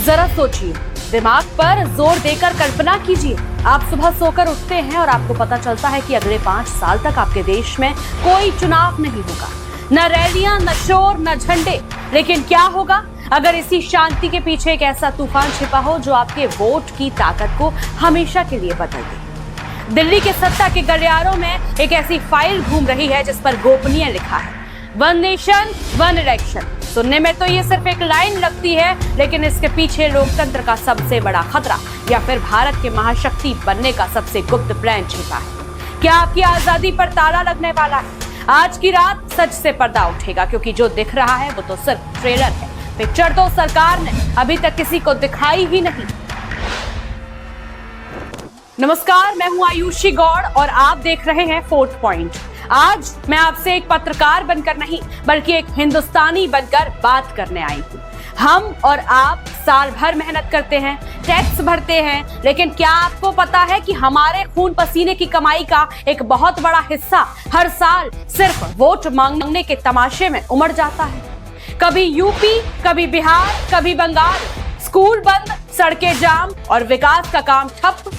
जरा सोचिए, दिमाग पर जोर देकर कल्पना कीजिए, आप सुबह सोकर उठते हैं और आपको पता चलता है कि अगले 5 साल तक आपके देश में कोई चुनाव नहीं होगा, न रैलियां, न शोर, न झंडे। लेकिन क्या होगा अगर इसी शांति के पीछे एक ऐसा तूफान छिपा हो जो आपके वोट की ताकत को हमेशा के लिए बदल दे। दिल्ली के सत्ता के गलियारों में एक ऐसी फाइल घूम रही है जिस पर गोपनीय लिखा है, वन नेशन वन इलेक्शन। सुनने में तो ये सिर्फ एक लाइन लगती है, लेकिन इसके पीछे लोकतंत्र का सबसे बड़ा खतरा या फिर भारत के महाशक्ति बनने का सबसे गुप्त प्लान छिपा है। क्या आपकी आजादी पर ताला लगने वाला है? आज की रात सच से पर्दा उठेगा, क्योंकि जो दिख रहा है वो तो सिर्फ ट्रेलर है। पिक्चर तो सरकार ने अभी तक किसी को दिखाई ही नहीं। नमस्कार, मैं हूं आयुषी गौड़ और आप देख रहे हैं फोर्थ पॉइंट। आज मैं आपसे एक पत्रकार बनकर नहीं, बल्कि एक हिंदुस्तानी बनकर बात करने आई हूं। हम और आप साल भर मेहनत करते हैं, टैक्स भरते हैं, लेकिन क्या आपको पता है कि हमारे खून पसीने की कमाई का एक बहुत बड़ा हिस्सा हर साल सिर्फ वोट मांगने के तमाशे में उमड़ जाता है। कभी यूपी, कभी बिहार, कभी बंगाल, स्कूल बंद, सड़कें जाम और विकास का काम ठप।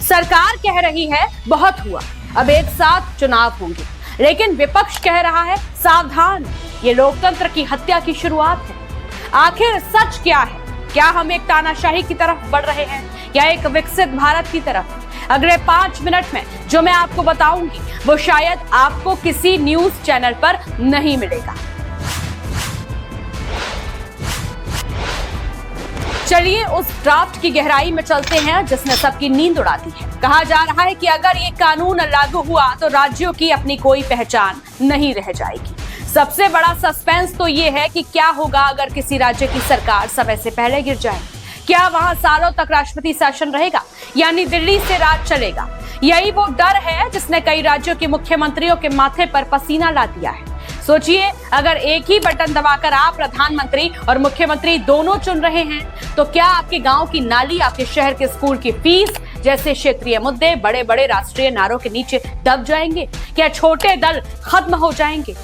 सरकार कह रही है बहुत हुआ, अब एक साथ चुनाव होंगे, लेकिन विपक्ष कह रहा है सावधान, ये लोकतंत्र की हत्या की शुरुआत है। आखिर सच क्या है? क्या हम एक तानाशाही की तरफ बढ़ रहे हैं या एक विकसित भारत की तरफ? अगले 5 मिनट में जो मैं आपको बताऊंगी वो शायद आपको किसी न्यूज चैनल पर नहीं मिलेगा। चलिए उस ड्राफ्ट की गहराई में चलते हैं जिसने सबकी नींद उड़ा दी है। कहा जा रहा है कि अगर ये कानून लागू हुआ तो राज्यों की अपनी कोई पहचान नहीं रह जाएगी। सबसे बड़ा सस्पेंस तो ये है कि क्या होगा अगर किसी राज्य की सरकार समय से पहले गिर जाए। क्या वहां सालों तक राष्ट्रपति शासन रहेगा, यानी दिल्ली से राज चलेगा? यही वो डर है जिसने कई राज्यों के मुख्यमंत्रियों के माथे पर पसीना ला दिया है। सोचिए, अगर एक ही बटन दबाकर आप प्रधानमंत्री और मुख्यमंत्री दोनों चुन रहे हैं, तो क्या आपके गांव की नाली, आपके शहर के स्कूल की फीस जैसे क्षेत्रीय मुद्दे बड़े बड़े राष्ट्रीय नारों के नीचे दब जाएंगे? क्या छोटे दल खत्म हो जाएंगे?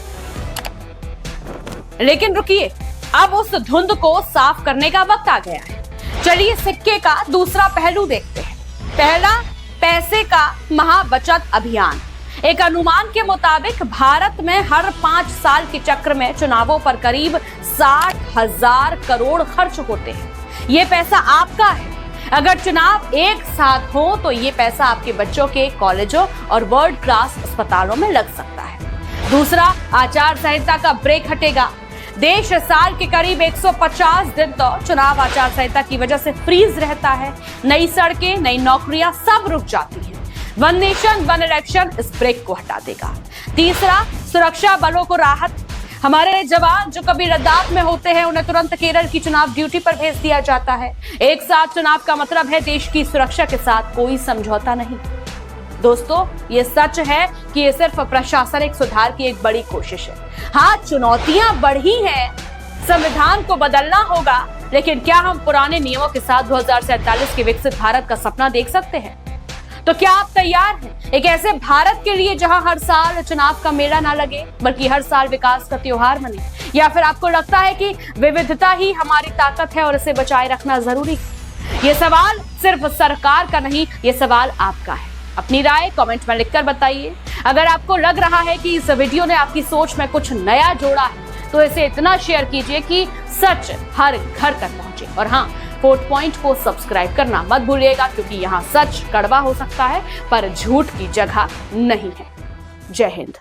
लेकिन रुकिए, अब उस धुंध को साफ करने का वक्त आ गया है। चलिए सिक्के का दूसरा पहलू देखते हैं। पहला, पैसे का महाबचत अभियान। एक अनुमान के मुताबिक भारत में हर 5 साल के चक्र में चुनावों पर करीब 60,000 करोड़ खर्च होते हैं। ये पैसा आपका है। अगर चुनाव एक साथ हो तो ये पैसा आपके बच्चों के कॉलेजों और वर्ल्ड क्लास अस्पतालों में लग सकता है। दूसरा, आचार संहिता का ब्रेक हटेगा। देश साल के करीब 150 दिन तो चुनाव आचार संहिता की वजह से फ्रीज रहता है। नई सड़कें, नई नौकरियां सब रुक जाती हैं। वन नेशन वन इलेक्शन इस ब्रेक को हटा देगा। तीसरा, सुरक्षा बलों को राहत। हमारे जवान जो कभी लद्दाख में होते हैं उन्हें तुरंत केरल की चुनाव ड्यूटी पर भेज दिया जाता है। एक साथ चुनाव का मतलब है देश की सुरक्षा के साथ कोई समझौता नहीं। दोस्तों, ये सच है कि ये सिर्फ प्रशासनिक सुधार की एक बड़ी कोशिश है। हाँ, चुनौतियां बढ़ी हैं, संविधान को बदलना होगा, लेकिन क्या हम पुराने नियमों के साथ 2047 के विकसित भारत का सपना देख सकते हैं? तो क्या आप तैयार हैं एक ऐसे भारत के लिए जहां हर साल चुनाव का मेला ना लगे, बल्कि हर साल विकास का त्योहार बने? या फिर आपको लगता है कि विविधता ही हमारी ताकत है और इसे बचाए रखना जरूरी है? ये सवाल सिर्फ सरकार का नहीं, ये सवाल आपका है। अपनी राय कमेंट में लिखकर बताइए। अगर आपको लग रहा है कि इस वीडियो ने आपकी सोच में कुछ नया जोड़ा है तो इसे इतना शेयर कीजिए कि सच हर घर तक पहुंचे। और हाँ, फोर्थ पॉइंट को सब्सक्राइब करना मत भूलिएगा, क्योंकि यहाँ सच कड़वा हो सकता है पर झूठ की जगह नहीं है। जय हिंद।